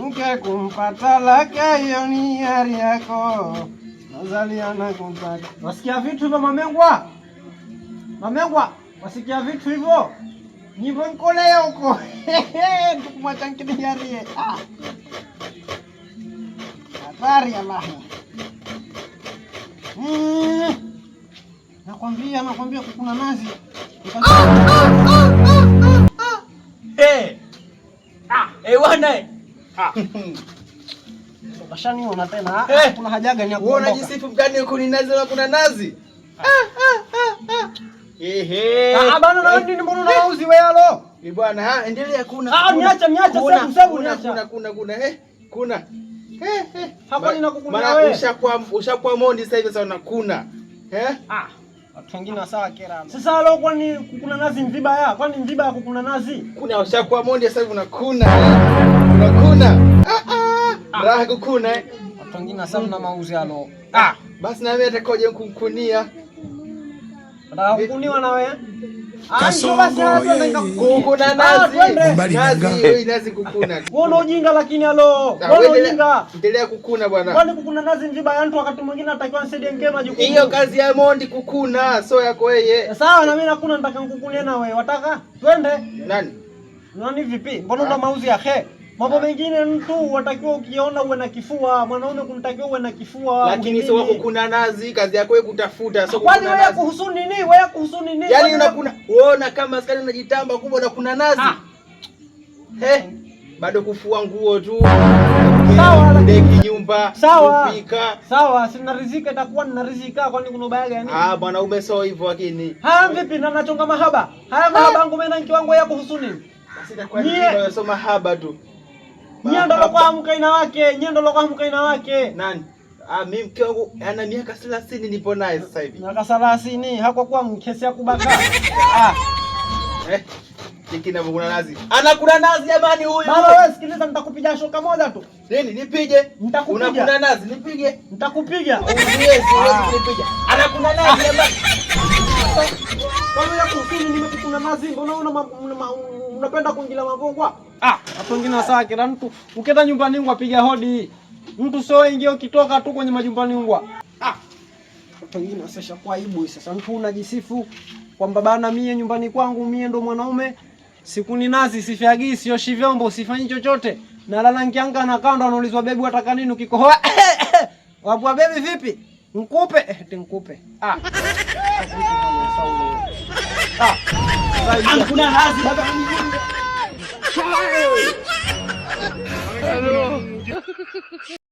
mke kumpata lake hiyo ni hiari yako. Nazaliana kumpata. Wasikia vitu hivyo mamengwa? Mamengwa, wasikia vitu hivyo? Nyimbo nkole huko. Tukumwacha nkini hiari. Habari ya mahi. Nakwambia kuna nazi. Wana. Bashaniona tena. Kuna haja gani ya kuondoka? Wewe unajisifu gani huko ni nazi na kuna nazi? Bana na nini mbona unauzi wewe alo? Bwana, endelea kuna. Niacha sababu niacha. Kuna. Hapo ninakukunia wewe. Ushakuwa mondi sasa hivi sasa unakuna. Watu wengine sawa kera. Sasa alo kwani kuna nazi mviba ya? Kwani mviba ya kukuna nazi? Kuna ushakuwa mondi sasa hivi unakuna. Unakuna. Raha kukuna. Watu wengine sawa na mauzi alo. Basi na mimi atakoje kukunia. Ndio kukuniwa na wewe? Kuna nazi. Nazi kukuna. Wewe ujinga lakini alo. Wewe ujinga. Endelea kukuna bwana. Kwani kukuna nazi mviba ya mtu wakati mwingine atakiwa nisaidie ngema jukumu. Hiyo kazi ya mondi kukuna, sio yako wewe. Sawa na mimi nakuna nataka nikukunie na wewe. Wataka? Twende. Nani Vipi? Mbona una mauzi ya khe? Mambo mengine mtu watakiwa ukiona uwe na kifua, mwanaume kunatakiwa uwe na kifua. Lakini sio wako kuna nazi, kazi yako wewe kutafuta, sio kuna nazi. Kwani wewe kuhusu nini? Wewe kuhusu nini? Yaani unakuna, uona kama askari unajitamba kubwa na kuna nazi. Bado kufua nguo tu. Sawa ndeki nyumba, kupika. Sawa, sina riziki itakuwa nina rizika kwani kuna ubaya gani? Mwanaume sio hivyo lakini. Vipi na nachonga mahaba? Haya mahaba yangu mimi na mke wangu yako kuhusu nini? Basi itakuwa ni wewe soma mahaba tu. Nyendo lokwa mkaina wake. Nani? Mimi mke wangu ana miaka 30 nipo naye sasa hivi. Miaka 30 hakuwa mkesi ya kubaka. Kikina kuna nazi. Anakula nazi jamani huyu. Baba wewe sikiliza nitakupiga shoka moja tu. Nini? Nipige? Nitakupiga. Unakula nazi, nipige. Nitakupiga. Yes, kunipiga. Anakula nazi jamani. Wewe yako usini nimekukuna nazi, mbona unapenda kuingilia mavongwa? Watu wengine sawa kila mtu ukenda nyumbani ngwa piga hodi. Mtu sio ingie ukitoka tu kwenye majumbani ngwa. Watu wengine sasa kwa aibu sasa mtu unajisifu kwamba bana mie nyumbani kwangu mie ndo mwanaume. Siku ni nazi, sifyagi, sioshi vyombo, sifanyi chochote. Na lala nkianga na kando anaulizwa bebi wataka nini ukikohoa. Wabwa bebi vipi? Nikupe? Nikupe. Kuna nazi baba. Hello.